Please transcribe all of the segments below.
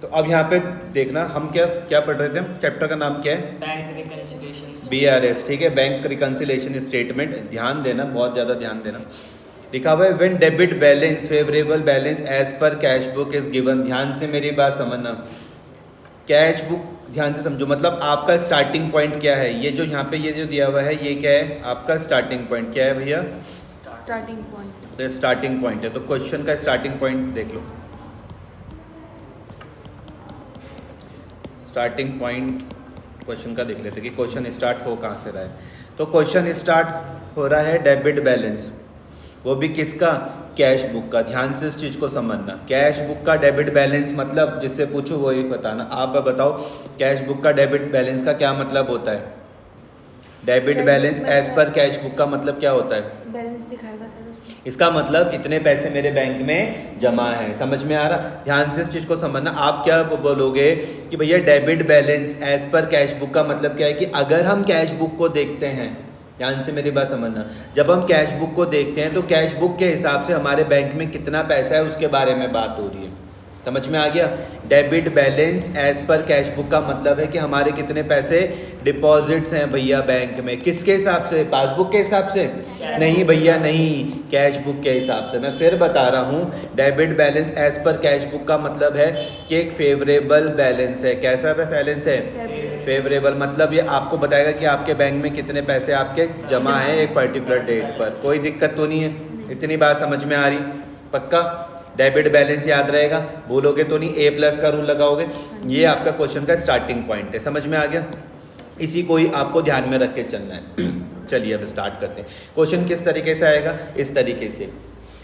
तो अब यहाँ पे देखना हम क्या क्या पढ़ रहे थे, हम चैप्टर का नाम क्या है, बैंक रिकंसिलिएशन BRS, ठीक है, बैंक रिकंसिलेशन स्टेटमेंट। ध्यान देना, बहुत ज़्यादा ध्यान देना। लिखा हुआ है when debit balance favourable balance as per cash book is given. ध्यान से मेरी बात समझना, कैश बुक ध्यान से समझो, मतलब आपका स्टार्टिंग पॉइंट क्या है। ये जो यहाँ पे ये जो दिया हुआ है ये क्या है, आपका स्टार्टिंग पॉइंट क्या है भैया, स्टार्टिंग पॉइंट। तो स्टार्टिंग पॉइंट है, तो क्वेश्चन का स्टार्टिंग पॉइंट देख लो। स्टार्टिंग पॉइंट क्वेश्चन का देख लेते हैं कि क्वेश्चन स्टार्ट हो कहाँ से रहा है। तो क्वेश्चन स्टार्ट हो रहा है डेबिट बैलेंस, वो भी किसका, कैश बुक का। ध्यान से इस चीज़ को समझना, कैश बुक का डेबिट बैलेंस मतलब जिससे पूछो वही बताना। आप बताओ कैश बुक का डेबिट बैलेंस का क्या मतलब होता है। Debit balance as per cash book का मतलब क्या होता है, बैलेंस दिखाएगा सर उसमें। इसका मतलब इतने पैसे मेरे बैंक में जमा है। समझ में आ रहा, ध्यान से इस चीज़ को समझना। आप क्या बोलोगे कि भैया debit balance as per cash book का मतलब क्या है कि अगर हम कैश बुक को देखते हैं, ध्यान से मेरी बात समझना, जब हम कैश बुक को देखते हैं तो कैश बुक के हिसाब से हमारे बैंक में कितना पैसा है उसके बारे में बात हो रही है। समझ में आ गया। Debit balance as per cash book का मतलब है कि हमारे कितने पैसे डिपॉजिट्स हैं भैया बैंक में, किसके हिसाब से, पासबुक के हिसाब से नहीं भैया, नहीं, कैश बुक के हिसाब से। मैं फिर बता रहा हूँ, debit balance as per cash book का मतलब है कि एक फेवरेबल बैलेंस है। कैसा बैलेंस है, फेवरेबल, मतलब ये आपको बताएगा कि आपके बैंक में कितने पैसे आपके जमा हैं एक पर्टिकुलर डेट पर। कोई दिक्कत तो नहीं है, इतनी बात समझ में आ रही, पक्का। डेबिट बैलेंस याद रहेगा, भूलोगे तो नहीं, A+ का रूल लगाओगे। ये आपका क्वेश्चन का स्टार्टिंग पॉइंट है, समझ में आ गया। इसी को ही आपको ध्यान में रख के चलना है। चलिए अब स्टार्ट करते हैं। क्वेश्चन किस तरीके से आएगा, इस तरीके से।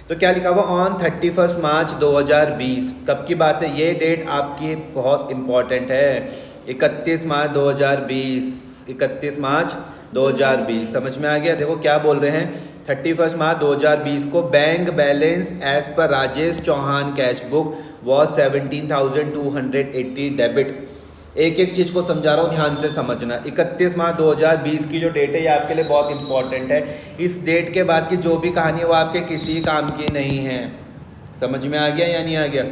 तो क्या लिखा हुआ, ऑन 31 मार्च 2020, कब की बात है, ये डेट आपकी बहुत इंपॉर्टेंट है। 31 मार्च 2020, 31 मार्च 2020, समझ में आ गया। देखो क्या बोल रहे हैं, 31 मार्च 2020 को bank balance as per Rajesh Chauhan cash book was 17,280 debit. एक एक चीज़ को समझा रहा हूँ, ध्यान से समझना। 31 मार्च 2020 की जो डेट है ये आपके लिए बहुत इंपॉर्टेंट है। इस डेट के बाद की जो भी कहानी है वो आपके किसी काम की नहीं है। समझ में आ गया या नहीं आ गया।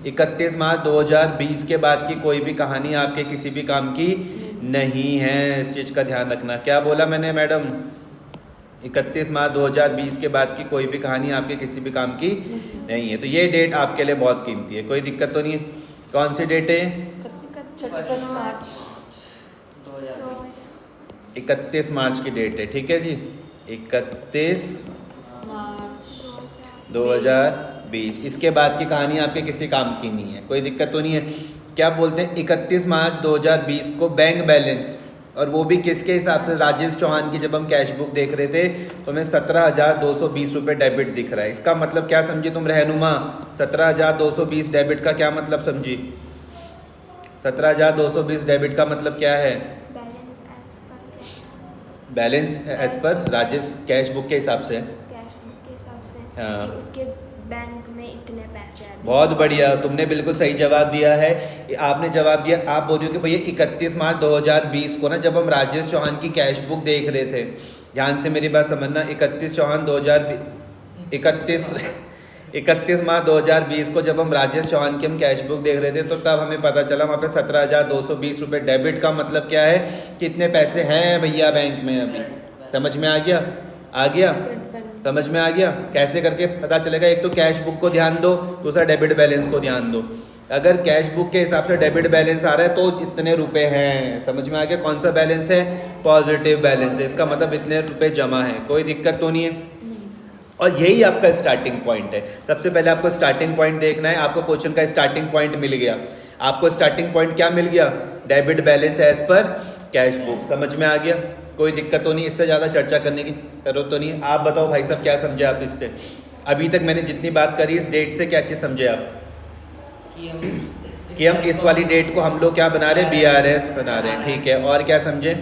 31 मार्च 2020 के बाद की कोई भी कहानी आपके किसी भी काम की नहीं है, इस चीज़ का ध्यान रखना। क्या बोला मैंने मैडम, 31 मार्च 2020 के बाद की कोई भी कहानी आपके किसी भी काम की नहीं है। तो ये डेट आपके लिए बहुत कीमती है, कोई दिक्कत तो नहीं है। कौन सी डेट है, 31 मार्च 2020। 31 मार्च की डेट है, ठीक है जी। 31 मार्च 2020, इसके बाद की कहानी आपके किसी काम की नहीं है, कोई दिक्कत तो नहीं है। क्या बोलते हैं, 31 मार्च 2020 को बैंक बैलेंस, और वो भी किसके हिसाब से, राजेश चौहान की। जब हम कैश बुक देख रहे थे तो हमें 17,220 रुपये डेबिट दिख रहा है। इसका मतलब क्या समझी तुम रहनुमा, 17,220 डेबिट का क्या मतलब समझी, 17,220 डेबिट का मतलब क्या है, balance as per Rajesh cash book के हिसाब से। कैश बुक के हिसाब से हाँ। कि उसके बैंक में इतने पैसे आए। बहुत बढ़िया, तुमने बिल्कुल सही जवाब दिया है। आपने जवाब दिया, आप बोल रहे हो कि भैया 31 मार्च 2020 को ना, जब हम राजेश चौहान की कैश बुक देख रहे थे, ध्यान से मेरी बात समझना, 31 मार्च 2020 को जब हम राजेश चौहान की हम कैश बुक देख रहे थे तो तब हमें पता चला वहाँ पे 17,220 रुपये डेबिट का मतलब क्या है, कितने पैसे हैं भैया बैंक में अभी। समझ में आ गया, आ गया, समझ में आ गया। कैसे करके पता चलेगा, एक तो कैश बुक को ध्यान दो, दूसरा डेबिट बैलेंस को ध्यान दो। अगर कैश बुक के हिसाब से डेबिट बैलेंस आ रहा है तो इतने रुपए हैं, समझ में आ गया। कौन सा बैलेंस है, पॉजिटिव बैलेंस है, इसका मतलब इतने रुपए जमा है, कोई दिक्कत तो नहीं है। और यही आपका स्टार्टिंग पॉइंट है। सबसे पहले आपको स्टार्टिंग पॉइंट देखना है। आपको क्वेश्चन का स्टार्टिंग पॉइंट मिल गया। आपको स्टार्टिंग पॉइंट क्या मिल गया, debit balance as per cash book. समझ में आ गया, कोई दिक्कत तो नहीं, इससे ज़्यादा चर्चा करने की जरूरत तो नहीं है। आप बताओ भाई साहब, क्या समझे आप इससे, अभी तक मैंने जितनी बात करी इस डेट से क्या चीज़ समझे आप, कि हम इस वाली डेट को हम लोग क्या बना रहे हैं, BRS बना रहे हैं, ठीक है। और क्या समझे,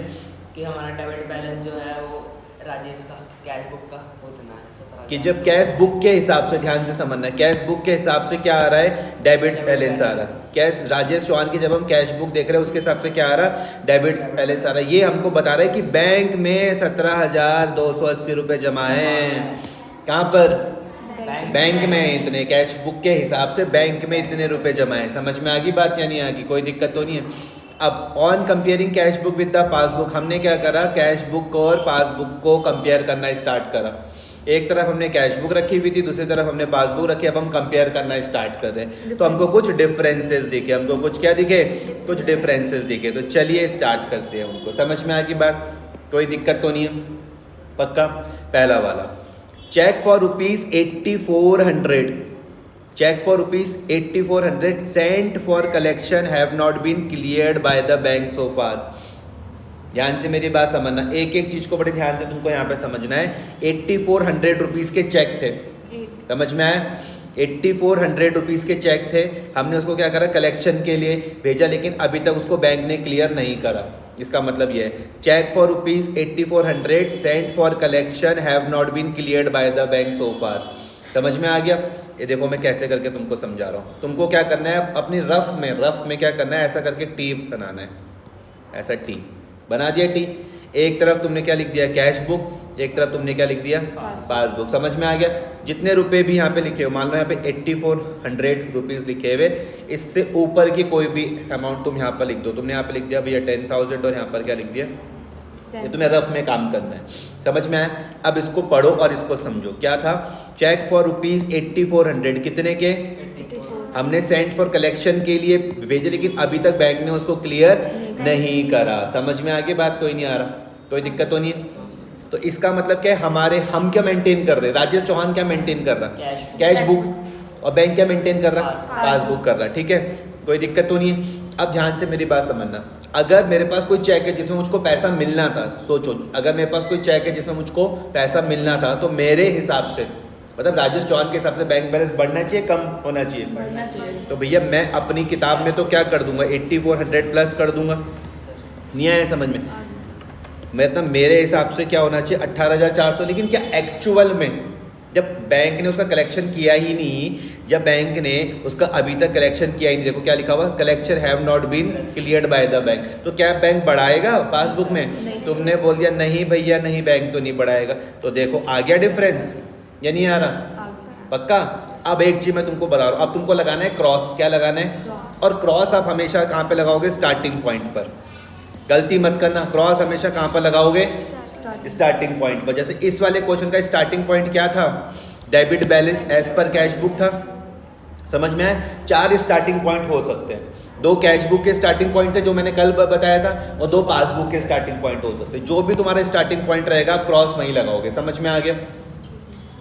कि हमारा डेबिट बैलेंस जो है वो राजेश का कैश बुक का उतना है, 17,000। कि जब कैश बुक के हिसाब से, ध्यान से समझना, कैश बुक के हिसाब से क्या आ रहा है, डेबिट बैलेंस आ रहा है। कैश राजेश चौहान की जब हम कैश बुक देख रहे हैं उसके हिसाब से क्या आ रहा है, डेबिट बैलेंस आ रहा है। ये हमको बता रहा है कि बैंक में 17,280 रुपये जमा हैं। कहाँ पर, बैंक में इतने, कैश बुक के हिसाब से बैंक में इतने रुपए जमा है। समझ में आ गई बात या नहीं आ गई? कोई दिक्कत तो नहीं है? अब on comparing cash book with the passbook, हमने क्या करा, कैश बुक और पासबुक को कंपेयर करना स्टार्ट करा। एक तरफ हमने कैश बुक रखी हुई थी, दूसरी तरफ हमने पासबुक रखी। अब हम कंपेयर करना स्टार्ट कर रहे हैं तो हमको कुछ डिफरेंसेस दिखे, हमको कुछ क्या दिखे, कुछ डिफरेंसेस दिखे। तो चलिए स्टार्ट करते हैं उनको। समझ में आ गई बात? कोई दिक्कत तो नहीं है? पक्का? पहला वाला, cheque for ₹8400, cheque for ₹8400 sent for collection have not been cleared by the bank so far. ध्यान से मेरी बात समझना, एक एक चीज को बड़े ध्यान से तुमको यहाँ पे समझना है। 8400 रुपीज़ के चेक थे, समझ में आया? 8400 रुपीज़ के चेक थे, हमने उसको क्या करा, कलेक्शन के लिए भेजा, लेकिन अभी तक उसको बैंक ने क्लियर नहीं करा। इसका मतलब ये है, cheque for ₹8400 sent for collection have not been cleared by the bank so far. समझ में आ गया? ये देखो मैं कैसे करके तुमको समझा रहा हूँ। तुमको क्या करना है, अपनी रफ में क्या करना है, ऐसा करके टी बनाना है, ऐसा टी बना दिया। टी एक तरफ तुमने क्या लिख दिया, कैश बुक, एक तरफ तुमने क्या लिख दिया, पासबुक। समझ में आ गया? जितने रुपए भी यहाँ पे लिखे हो, मान लो यहाँ पे 8400 रुपीज़ लिखे हुए, इससे ऊपर की कोई भी अमाउंट तुम यहाँ पर लिख दो। तुमने यहाँ पे लिख दिया भैया 10,000 और यहाँ पर क्या लिख दिया, ये तुम्हें रफ में काम करना है। समझ में आया? अब इसको पढ़ो और इसको समझो। क्या था, चेक फॉर ₹8400 कितने के, हमने सेंट फॉर कलेक्शन के लिए भेजे, लेकिन अभी तक बैंक ने उसको क्लियर नहीं करा। समझ में आगे बात? कोई नहीं आ रहा? कोई दिक्कत तो नहीं है? तो इसका मतलब क्या है, हम क्या मेंटेन कर रहे हैं, राजेश चौहान क्या मेंटेन कर रहा है, कैश बुक, और बैंक क्या मेंटेन कर रहा है, पासबुक कर रहा है। ठीक है, कोई दिक्कत तो नहीं है? अब ध्यान से मेरी बात समझना, अगर मेरे पास कोई चेक है जिसमें मुझको पैसा मिलना था, सोचो अगर मेरे पास कोई चेक है जिसमें मुझको पैसा मिलना था, तो मेरे हिसाब से, मतलब राजेश चौहान के हिसाब से बैंक बैलेंस बढ़ना चाहिए, कम होना चाहिए? बढ़ना चाहिए। तो भैया मैं अपनी किताब में तो क्या कर दूंगा, 8400 प्लस कर दूंगा। नहीं आया समझ में? मतलब मेरे हिसाब से क्या होना चाहिए, 18,400। लेकिन क्या एक्चुअल में जब बैंक ने उसका कलेक्शन किया ही नहीं, जब बैंक ने उसका अभी तक कलेक्शन किया ही नहीं, देखो क्या लिखा हुआ, collection have not been cleared by the bank, तो क्या बैंक बढ़ाएगा पासबुक में? तुमने बोल दिया नहीं भैया नहीं, बैंक तो नहीं बढ़ाएगा। तो देखो आ गया डिफरेंस या नहीं आ रहा? पक्का? अब एक चीज मैं तुमको बता रहा हूँ, अब तुमको लगाना है क्रॉस। क्या लगाना है? और क्रॉस आप हमेशा कहाँ पे लगाओगे, स्टार्टिंग पॉइंट पर। गलती मत करना, क्रॉस हमेशा कहाँ पर लगाओगे, स्टार्टिंग पॉइंट पर। जैसे इस वाले क्वेश्चन का स्टार्टिंग पॉइंट क्या था, debit balance as per cash book था। समझ में आया? 4 स्टार्टिंग पॉइंट हो सकते हैं, 2 कैश बुक के स्टार्टिंग पॉइंट थे जो मैंने कल बताया था, और 2 पासबुक के स्टार्टिंग पॉइंट हो सकते हैं। जो भी तुम्हारा स्टार्टिंग पॉइंट रहेगा आप क्रॉस वहीं लगाओगे। समझ में आ गया?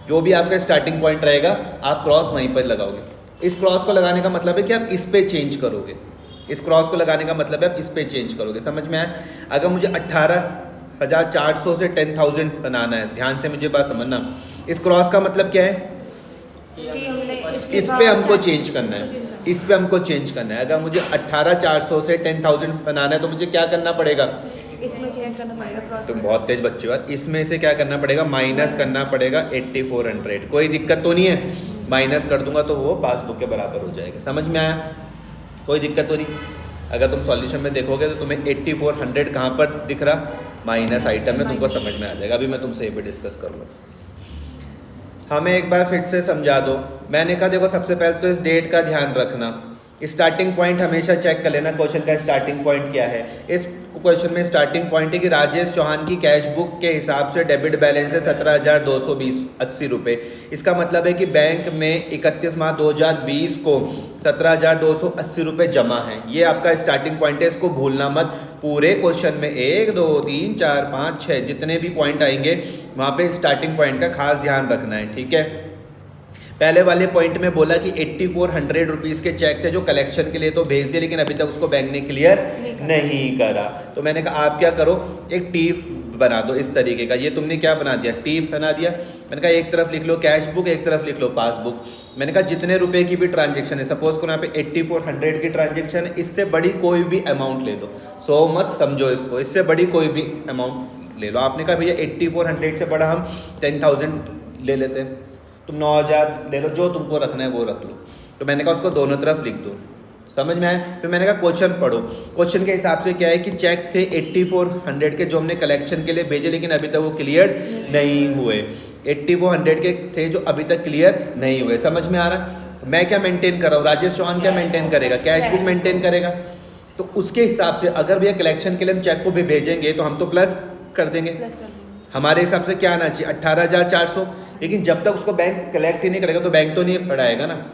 जो भी आपका स्टार्टिंग पॉइंट रहेगा आप क्रॉस वहीं पर लगाओगे। इस क्रॉस को लगाने का मतलब है कि आप इस पे चेंज करोगे, इस क्रॉस को लगाने का मतलब है आप इस पे चेंज करोगे। समझ में आया? अगर मुझे 18,400 से 10,000 बनाना है, ध्यान से मुझे बात समझना, इस क्रॉस का मतलब क्या है, कि हमने इस पे हमको चेंज करना है, इस पे हमको चेंज करना है। अगर मुझे 18,400 से 10,000 बनाना है तो मुझे क्या करना पड़ेगा, इसमें चेंज करना पड़ेगा क्रॉस। तुम बहुत तेज बच्चे हो, इसमें से क्या करना पड़ेगा, माइनस करना पड़ेगा 8400। कोई दिक्कत तो नहीं है? माइनस कर दूंगा तो वो पासबुक के बराबर हो जाएगा। समझ में आया? कोई दिक्कत तो नहीं? अगर तुम सॉल्यूशन में देखोगे तो तुम्हें 8400 कहाँ पर दिख रहा, माइनस आइटम में, तुमको समझ में आ जाएगा। अभी मैं तुमसे ये भी डिस्कस करूँगा। हमें एक बार फिर से समझा दो। मैंने कहा देखो सबसे पहले तो इस डेट का ध्यान रखना, स्टार्टिंग पॉइंट हमेशा चेक कर लेना क्वेश्चन का स्टार्टिंग पॉइंट क्या है। इस क्वेश्चन में स्टार्टिंग पॉइंट है कि राजेश चौहान की कैश बुक के हिसाब से डेबिट बैलेंस है 17,280 रुपये। इसका मतलब है कि बैंक में 31 मार्च 2020 को 17,280 रुपये जमा है। ये आपका स्टार्टिंग पॉइंट है, इसको भूलना मत। पूरे क्वेश्चन में 1 2 3 4 5 6 जितने भी पॉइंट आएंगे वहाँ पे स्टार्टिंग पॉइंट का खास ध्यान रखना है, ठीक है। पहले वाले पॉइंट में बोला कि 8400 रुपीज़ के चेक थे जो कलेक्शन के लिए तो भेज दिए, लेकिन अभी तक उसको बैंक ने क्लियर नहीं करा। तो मैंने कहा आप क्या करो, एक टी बना दो इस तरीके का। ये तुमने क्या बना दिया, टी बना दिया। मैंने कहा एक तरफ लिख लो कैश बुक, एक तरफ लिख लो पासबुक। मैंने कहा जितने रुपए की भी ट्रांजेक्शन है, सपोज करो यहाँ पे 8400 की ट्रांजेक्शन है, इससे बड़ी कोई भी अमाउंट ले लो, 100 मत समझो इसको, इससे बड़ी कोई भी अमाउंट ले लो। आपने कहा भैया 8400 से बड़ा हम 10,000 ले लेते हैं, तुम 9,000 ले लो, जो तुमको रखना है वो रख लो। तो मैंने कहा उसको दोनों तरफ लिख दो। समझ में आया? फिर मैंने कहा क्वेश्चन पढ़ो। क्वेश्चन के हिसाब से क्या है कि चेक थे 8400 के जो हमने कलेक्शन के लिए भेजे, लेकिन अभी तक वो क्लियर नहीं हुए। 80 वो 100 के थे जो अभी तक क्लियर नहीं हुए। समझ में आ रहा? मैं क्या मेंटेन कर रहा हूँ, राजेश चौहान क्या मेंटेन करेगा, कैश बुक मेंटेन करेगा। तो उसके हिसाब से अगर भैया कलेक्शन के लिए हम चेक को भी भेजेंगे तो हम तो प्लस कर देंगे। प्लस कर देंगे। हमारे हिसाब से क्या आना चाहिए 18,400, लेकिन जब तक उसको बैंक कलेक्ट ही नहीं करेगा तो बैंक तो नहीं बढ़ाएगा ना।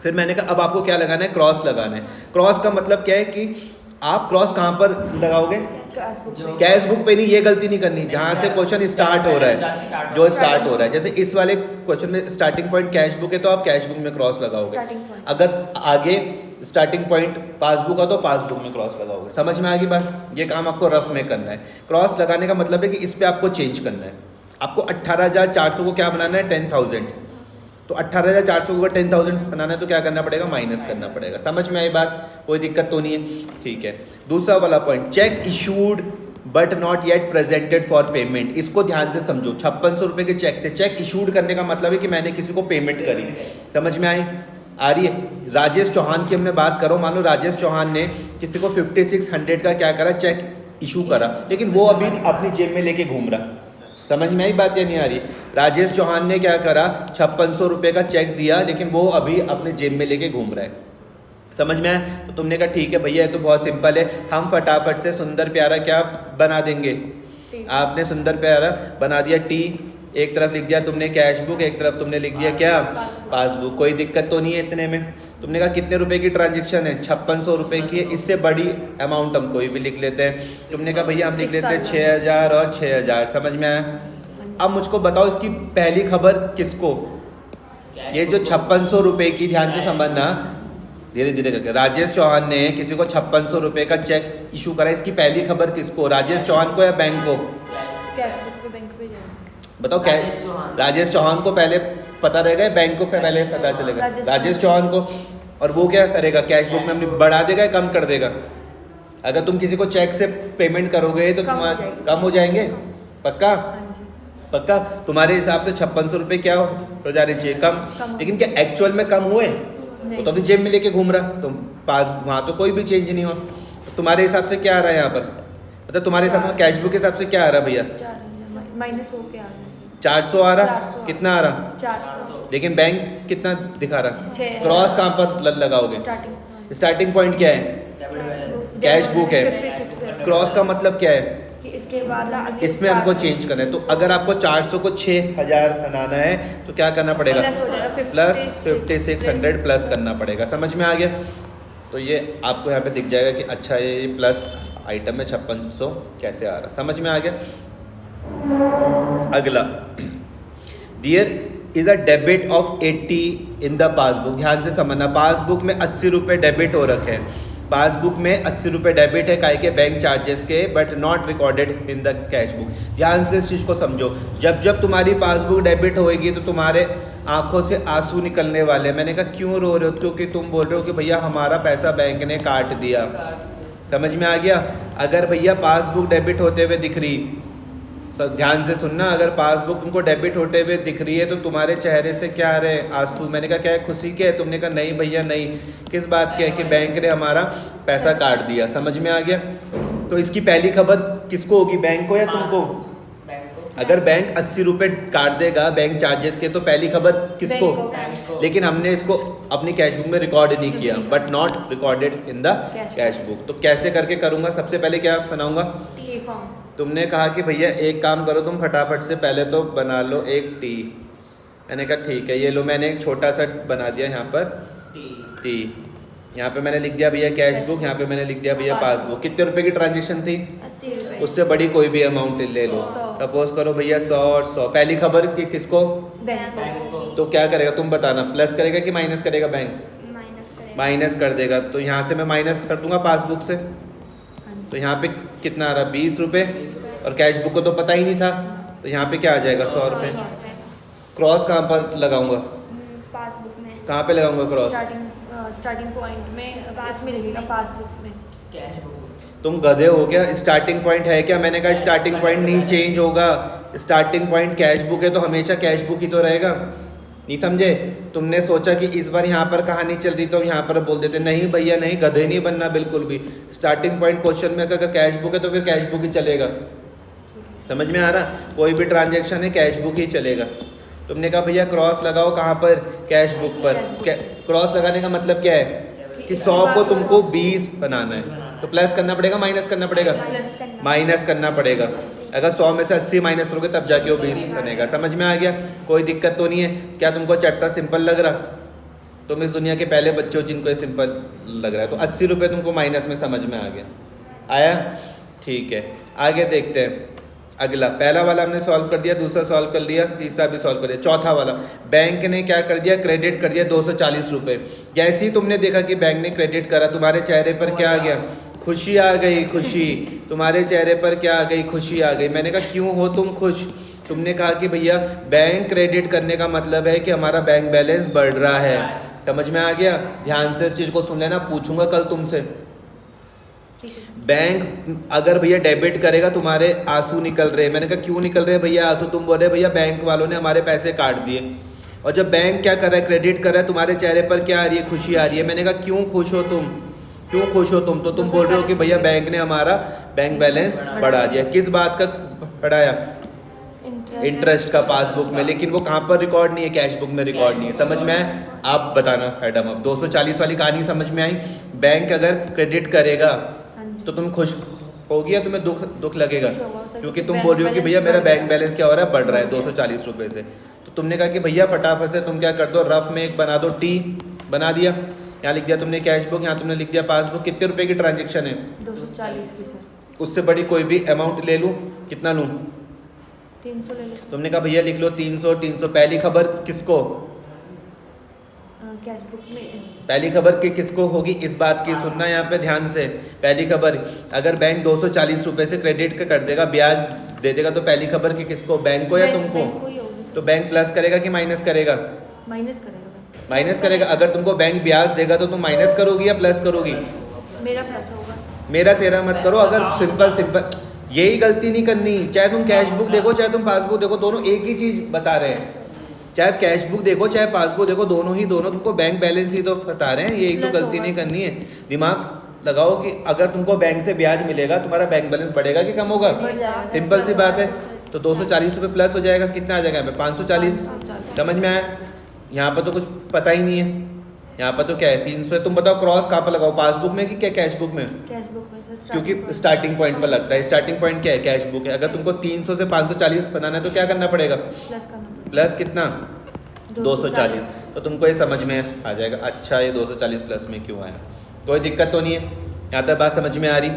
फिर मैंने कहा अब आपको क्या लगाना है, क्रॉस लगाना है। क्रॉस का मतलब क्या है कि आप क्रॉस कहाँ पर लगाओगे, पासबुक जो- में। कैश बुक पे नहीं, ये गलती नहीं करनी जहाँ से क्वेश्चन स्टार्ट हो रहा है, जो स्टार्ट हो रहा है। जैसे इस वाले क्वेश्चन में स्टार्टिंग पॉइंट कैश बुक है तो आप कैश बुक में क्रॉस लगाओगे। Starting point. अगर आगे स्टार्टिंग पॉइंट पासबुक का तो पासबुक में क्रॉस लगाओगे। समझ में आ गई बात? ये काम आपको रफ में करना है। क्रॉस लगाने का मतलब है कि इस पे आपको चेंज करना है। आपको 18,400 को क्या बनाना है, 10,000। तो 18,400 को 10,000 बनाना है तो क्या करना पड़ेगा, माइनस करना पड़ेगा। समझ में आई बात? कोई दिक्कत तो नहीं है, ठीक है। दूसरा वाला point, check issued but not yet presented for payment. इसको ध्यान से समझो। 5600 रुपये के चेक थे। चेक इशूड करने का मतलब है कि मैंने किसी को पेमेंट करी। समझ में आई? आ रही है? राजेश चौहान की हमने बात करो, मान लो राजेश चौहान ने किसी को 5600 का क्या करा, चेक इशू करा, लेकिन वो अभी अपनी जेब में लेके घूम रहा। समझ में आई बात या नहीं आ रही? राजेश चौहान ने क्या करा, 5600 रुपये का चेक दिया, लेकिन वो अभी अपने जेब में लेके घूम रहा है। समझ में आया? तो तुमने कहा ठीक है भैया, ये तो बहुत सिंपल है, हम फटाफट से सुंदर प्यारा क्या बना देंगे। आपने सुंदर प्यारा बना दिया टी, एक तरफ लिख दिया तुमने कैश बुक, एक तरफ तुमने लिख दिया क्या, पासबुक। कोई दिक्कत तो नहीं है इतने में। तुमने कहा कितने रुपए की ट्रांजैक्शन है, 5600 रुपये की है। इससे बड़ी अमाउंट हम कोई भी लिख लेते हैं। तुमने कहा भैया हम लिख लेते हैं 6000 और 6000। समझ में आया? अब मुझको बताओ इसकी पहली खबर किसको, ये जो 5600 रुपये की, ध्यान से समझना धीरे धीरे करके, राजेश चौहान ने किसी को 5600 रुपये का चेक इशू करा, इसकी पहली खबर किसको, राजेश चौहान को या बैंक को? कैश बुक पे बैंक पे जाएंगे। बताओ क्या, राजेश चौहान को पहले पता रहेगा या बैंक को पहले पता चलेगा? राजेश चौहान को। और वो क्या करेगा, कैश बुक में अपनी बढ़ा देगा या कम कर देगा? अगर तुम किसी को चेक से पेमेंट करोगे तो तुम्हारे कम हो जाएंगे, पक्का? हाँ जी। पक्का? तुम्हारे हिसाब से 5600 रुपये क्या हो जाने चाहिए, कम। लेकिन क्या एक्चुअल में कम हुए? वो तो अपनी जेब में लेके घूम रहा, तो पास वहाँ तो कोई भी चेंज नहीं हुआ। तुम्हारे हिसाब से क्या आ रहा है यहाँ पर, मतलब तुम्हारे हिसाब से कैश बुक के हिसाब से क्या आ रहा है भैया? माइनस हो के आ गया। 400 आ रहा, 400 कितना आ रहा? 400। लेकिन बैंक कितना दिखा रहा? 6,000। क्रॉस कहाँ पर लगाओगे? स्टार्टिंग पॉइंट क्या है? कैश बुक है। 56 क्रॉस का मतलब क्या है? कि इसके बाद इसमें हमको चेंज करना है। तो अगर आपको 400 को 6000 बनाना है तो क्या करना पड़ेगा, प्लस हो जाएगा, प्लस 5600 प्लस करना पड़ेगा। समझ में आ गया? तो ये आपको यहाँ पे दिख जाएगा कि अच्छा ये प्लस आइटम में 5600 कैसे आ रहा, समझ में आ गया? अगला, there is a debit of 80 in the passbook. ध्यान से समझना, पासबुक में 80 रुपये डेबिट हो रखे हैं। पासबुक में 80 रुपये डेबिट है काय के, बैंक चार्जेस के, but not recorded in the cash book. ध्यान से इस चीज़ को समझो। जब जब तुम्हारी पासबुक डेबिट होएगी तो तुम्हारे आंखों से आंसू निकलने वाले। मैंने कहा क्यों रो रहे हो? क्योंकि तुम बोल रहे हो कि भैया हमारा पैसा बैंक ने काट दिया। समझ में आ गया? अगर भैया पासबुक डेबिट होते हुए दिख रही, सब ध्यान से सुनना, अगर पासबुक तुमको डेबिट होते हुए दिख रही है तो तुम्हारे चेहरे से क्या आ रहे हैं, आंसू। मैंने कहा क्या है, खुशी के? तुमने कहा नहीं भैया नहीं। किस बात के है? कि बैंक ने हमारा पैसा काट दिया। समझ में आ गया? तो इसकी पहली खबर किसको होगी, बैंक को या तुमको? अगर बैंक 80 रुपये काट देगा बैंक चार्जेस के तो पहली खबर किसको? बैंक को। लेकिन हमने इसको अपनी कैश बुक में रिकॉर्ड नहीं किया, but not recorded in the cash book. तो कैसे करके करूँगा? सबसे पहले क्या बनाऊँगा, टी फॉर्म। तुमने कहा कि भैया एक काम करो, तुम फटाफट से पहले तो बना लो एक टी। मैंने कहा ठीक है, ये लो मैंने एक छोटा सा बना दिया यहाँ पर टी। यहाँ पे मैंने लिख दिया भैया कैश बुक, यहाँ पे मैंने लिख दिया भैया पासबुक। कितने रुपए की ट्रांजैक्शन थी? 80 रुपये। उससे बड़ी कोई भी अमाउंट ले लो। 100। सपोज करो भैया 100 और 100। पहली खबर कि किसको? बैंक को। तो क्या करेगा तुम बताना, प्लस करेगा कि माइनस करेगा बैंक? माइनस करेगा। माइनस कर देगा। तो यहाँ से मैं माइनस कर दूंगा पासबुक से। तो यहाँ पे कितना आ रहा, 20 रुपये। और कैश बुक को तो पता ही नहीं था, तो यहाँ पे क्या आ जाएगा, 100 रुपये। क्रॉस कहाँ पर लगाऊंगा, पासबुक में। कहाँ पे लगाऊंगा क्रॉस? स्टार्टिंग पॉइंट में इसमें लिखेगा पासबुक में। तुम गधे हो क्या? स्टार्टिंग पॉइंट है क्या? मैंने कहा स्टार्टिंग पॉइंट नहीं चेंज होगा। स्टार्टिंग पॉइंट कैश बुक है तो हमेशा कैश बुक ही तो रहेगा। नहीं समझे? तुमने सोचा कि इस बार यहाँ पर कहानी चल रही तो यहाँ पर बोल देते, नहीं भैया नहीं, गधे नहीं बनना बिल्कुल भी। स्टार्टिंग पॉइंट क्वेश्चन में अगर कैश बुक है तो फिर कैश बुक ही चलेगा। समझ में आ रहा? कोई भी ट्रांजैक्शन है कैश बुक ही चलेगा। तुमने कहा भैया क्रॉस लगाओ कहाँ पर? कैश बुक पर। क्रॉस लगाने का मतलब क्या है कि 100 को तुमको 20 बनाना है, तो प्लस करना पड़ेगा माइनस करना पड़ेगा? माइनस करना पड़ेगा। अगर 100 में से 80 माइनस करोगे तब जाके वो 20 बनेगा। समझ में आ गया? कोई दिक्कत तो नहीं है? क्या तुमको चैप्टर सिंपल लग रहा? तुम इस दुनिया के पहले बच्चे हो जिनको ये सिंपल लग रहा है। तो 80 रुपये तुमको माइनस में समझ में आ गया? आया? ठीक है, आगे देखते हैं। अगला, पहला वाला हमने सॉल्व कर दिया, दूसरा सॉल्व कर लिया, तीसरा भी सॉल्व कर दिया। चौथा वाला, बैंक ने क्या कर दिया? क्रेडिट कर दिया 240 रुपये। जैसे ही तुमने देखा कि बैंक ने क्रेडिट करा, तुम्हारे चेहरे पर क्या आ गया? खुशी आ गई। खुशी तुम्हारे चेहरे पर क्या आ गई? खुशी आ गई। मैंने कहा क्यों हो तुम खुश? तुमने कहा कि भैया बैंक क्रेडिट करने का मतलब है कि हमारा बैंक बैलेंस बढ़ रहा है। समझ में आ गया? ध्यान से इस चीज़ को सुन लेना, पूछूंगा कल तुमसे। बैंक अगर भैया डेबिट करेगा, तुम्हारे आंसू निकल रहे हैं। मैंने कहा क्यों निकल रहे हैं भैया आंसू? तुम बोल रहे भैया बैंक वालों ने हमारे पैसे काट दिए। और जब बैंक क्या कर रहा है? क्रेडिट कर रहा है, तुम्हारे चेहरे पर क्या आ रही है? खुशी आ रही है। मैंने कहा क्यों खुश हो तुम? क्यों खुश हो तुम? तो तुम बोल रहे हो कि भैया बैंक ने हमारा बैंक बैलेंस बढ़ा दिया। किस बात का बढ़ाया? इंटरेस्ट का पासबुक में। लेकिन वो कहाँ पर रिकॉर्ड नहीं है? कैश बुक में रिकॉर्ड नहीं है। समझ में आए? आप बताना मैडम। अब 240 वाली कहानी समझ में आई? बैंक अगर क्रेडिट करेगा तो तुम खुश होगी या तुम्हें दुख लगेगा? क्योंकि तुम बोल रही हो कि भैया मेरा बैंक बैलेंस क्या हो रहा है? बढ़ रहा है 240 रुपये से। तो तुमने कहा कि भैया फटाफट से तुम क्या कर दो, रफ में एक बना दो, टी बना दिया। यहाँ लिख दिया तुमने कैश बुक, यहाँ तुमने लिख दिया पासबुक। कितने रुपए की ट्रांजेक्शन है? 240 की सर। उससे बड़ी कोई भी अमाउंट ले लूँ? कितना लूँ? 300 ले लो। तुमने कहा भैया लिख लो 300। 300 पहली खबर किसको? कैश बुक में। पहली खबर की किसको होगी? इस बात की सुनना यहाँ पे ध्यान से। पहली खबर, अगर बैंक 240 रुपये से क्रेडिट का कर देगा, ब्याज दे देगा, तो पहली खबर की किसको? बैंक को या तुमको? तो बैंक प्लस करेगा कि माइनस करेगा? माइनस करेगा। माइनस करेगा। अगर तुमको बैंक ब्याज देगा तो तुम माइनस करोगी या प्लस करोगी? मेरा प्लस होगा। मेरा तेरा मत करो। अगर सिंपल यही गलती नहीं करनी। चाहे तुम कैश बुक देखो चाहे तुम पासबुक देखो, दोनों एक ही चीज़ बता रहे हैं। चाहे कैश बुक देखो चाहे पासबुक देखो, दोनों तुमको बैंक बैलेंस ही तो बता रहे हैं। ये एक तो गलती नहीं करनी है। दिमाग लगाओ कि अगर तुमको बैंक से ब्याज मिलेगा, तुम्हारा बैंक बैलेंस बढ़ेगा कि कम होगा? सिंपल सी बात है। तो 240 रुपये प्लस हो जाएगा। कितना आ जाएगा यहाँ पे? 540। समझ में आया? यहाँ पर तो कुछ पता ही नहीं है। यहाँ पर तो क्या है? 300 है। तुम बताओ क्रॉस कहाँ पर लगाओ? पासबुक में कि क्या कैश बुक में? कैश बुक में सर। क्योंकि स्टार्टिंग पॉइंट पर लगता है। स्टार्टिंग पॉइंट क्या है? कैश बुक है। अगर तुमको 300 से 540 बनाना है तो क्या करना पड़ेगा? प्लस करना पड़ेगा। प्लस कितना? 240। तो तुमको ये समझ में आ जाएगा, अच्छा ये 240 प्लस में क्यों आया। कोई दिक्कत तो नहीं है? यहाँ तक बात समझ में आ रही?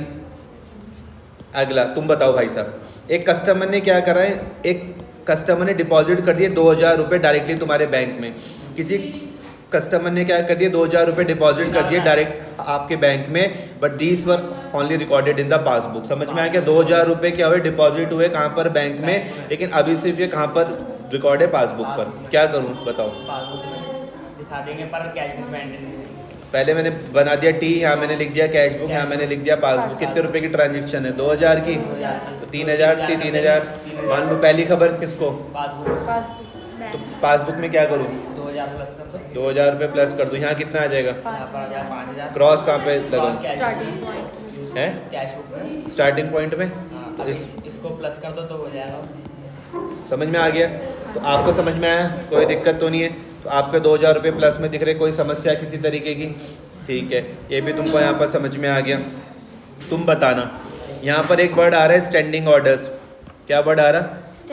अगला तुम बताओ भाई साहब। एक कस्टमर ने क्या करा है? एक कस्टमर ने डिपॉजिट कर दिए 2000 रुपये डायरेक्टली तुम्हारे बैंक में। किसी कस्टमर ने क्या कर दिया? 2000 रुपये डिपॉजिट कर दिए डायरेक्ट आपके बैंक में, but these were only recorded in the passbook. समझ में आ गया? 2000 रुपये क्या हुए? डिपॉजिट हुए कहाँ पर? बैंक में। लेकिन अभी सिर्फ ये कहाँ पर रिकॉर्ड है? पासबुक पर। क्या करूँ बताओ? पासबुक में दिखा देंगे पर कैश बुक में एंट्री नहीं होगी। पहले मैंने बना दिया टी, यहाँ मैंने लिख दिया कैश बुक, यहाँ मैंने लिख दिया पासबुक। कितने रुपए की ट्रांजैक्शन है? 2000 की। तो 3000 थी, 3000 मान लो। पहली खबर किसको? पासबुक तो पासबुक में क्या करूँ? 2000 प्लस कर दो। 2000 रुपये प्लस कर दूँ। यहाँ कितना आ जाएगा? यहाँ पर आ जाए 5000। क्रॉस कहाँ पे लगाऊँ? स्टार्टिंग पॉइंट है कैश बुक में। स्टार्टिंग पॉइंट में। हाँ, तो अब इसको प्लस कर दो तो हो जाएगा। समझ में आ गया? तो आपको समझ में आया? कोई दिक्कत तो नहीं है? तो आपके 2000 रुपये प्लस में दिख रहे, कोई समस्या किसी तरीके की? ठीक है, ये भी तुमको यहाँ पर समझ में आ गया। तुम बताना, यहाँ पर एक वर्ड आ रहा है स्टैंडिंग ऑर्डर्स। क्या वर्ड आ रहा?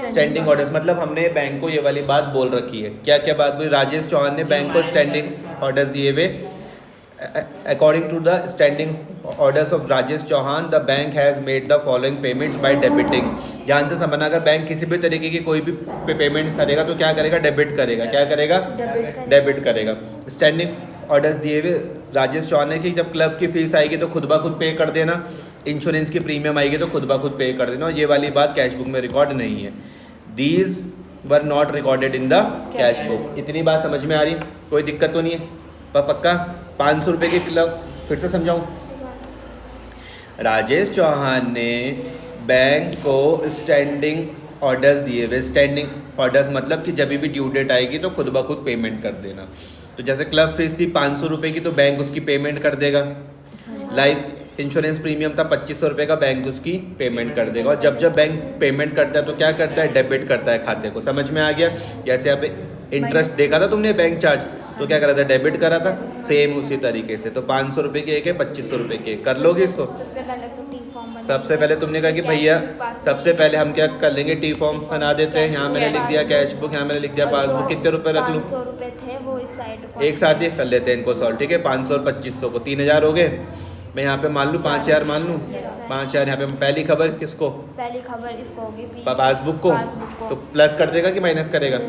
Standing orders. मतलब हमने बैंक को ये वाली बात बोल रखी है। क्या क्या बात बोली? राजेश चौहान ने बैंक को स्टैंडिंग ऑर्डर्स दिए हुए। According to the standing orders of Rajesh Chauhan, the bank has made the following payments by debiting. ध्यान से समझना, अगर बैंक किसी भी तरीके की कोई भी पेमेंट करेगा तो क्या करेगा? डेबिट करेगा। क्या करेगा? डेबिट करेगा। स्टैंडिंग ऑर्डर्स दिए हुए राजेश चौहान ने कि जब क्लब की फीस आएगी तो खुद ब खुद पे कर देना, इंश्योरेंस की प्रीमियम आएगी तो खुद ब खुद पे कर देना। और ये वाली बात कैश बुक में रिकॉर्ड नहीं है। These were not recorded in the cash book. इतनी बात समझ में आ रही? कोई दिक्कत तो नहीं है? पक्का? 500 रुपये की क्लब फिर से समझाऊँ? राजेश चौहान ने बैंक को स्टैंडिंग ऑर्डर्स दिए हुए। स्टैंडिंग ऑर्डर्स मतलब कि जब भी ड्यू डेट आएगी तो खुद ब खुद पेमेंट कर देना। तो जैसे क्लब फीस थी 500 रुपये की, तो बैंक उसकी पेमेंट कर देगा। लाइफ इंश्योरेंस प्रीमियम था 2500 रुपये का, बैंक उसकी पेमेंट कर देगा। और जब बैंक पेमेंट करता है तो क्या करता है, डेबिट करता है खाते को। समझ में आ गया? जैसे यहाँ पे इंटरेस्ट देखा था तुमने बैंक चार्ज, तो क्या करा था, डेबिट करा था। सेम उसी तरीके से तो 500 रुपये के एक है, 2500 रुपये के एक। कर लोगे इसको? सबसे पहले तो टी फॉर्म बना। सबसे पहले तुमने कहा कि भैया सबसे पहले हम क्या कर लेंगे, टी फॉर्म बना देते हैं। यहाँ मैंने लिख दिया कैश बुक, यहाँ मैंने लिख दिया पासबुक। कितने रुपए रख लूँ? 500 रुपये थे वो इस साइड को। एक साथ ही कर लेते हैं इनको सॉल्व, ठीक है। 500 और 2500 को 3000 हो गए। मैं यहाँ पे मान लूँ 5000 मान लूँ। 5000 यहाँ पे पहली खबर किसको, पहली खबर इसको होगी पासबुक को। तो प्लस कर देगा कि माइनस करेगा? Sir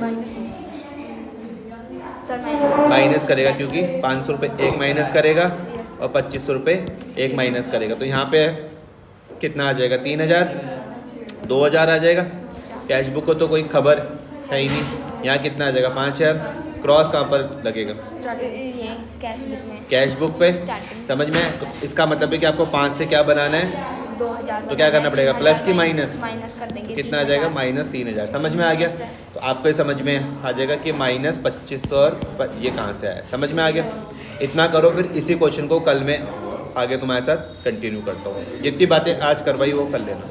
minus. माइनस करेगा, क्योंकि 500 रुपये एक माइनस करेगा और 2500 रुपये एक माइनस करेगा। तो यहाँ पे कितना आ जाएगा, 3000, 2000 आ जाएगा। कैश बुक को तो कोई खबर है ही नहीं। यहाँ कितना आ जाएगा, 5000। क्रॉस कहाँ पर लगेगा? ये कैश बुक में। कैश बुक पे। Starting। समझ में आया? तो इसका मतलब है कि आपको 5 से क्या बनाना है, 2000। तो क्या करना पड़ेगा, प्लस की माइनस? माइनस कर देंगे। कितना आ जाएगा, -3000। समझ में आ गया? तो आपको ये समझ में आ जाएगा कि -2500 और ये कहाँ से आया। समझ में आ गया? इतना करो, फिर इसी क्वेश्चन को कल में आगे तुम्हारे साथ कंटिन्यू करता हूँ। जितनी बातें आज करवाई वो कर लेना।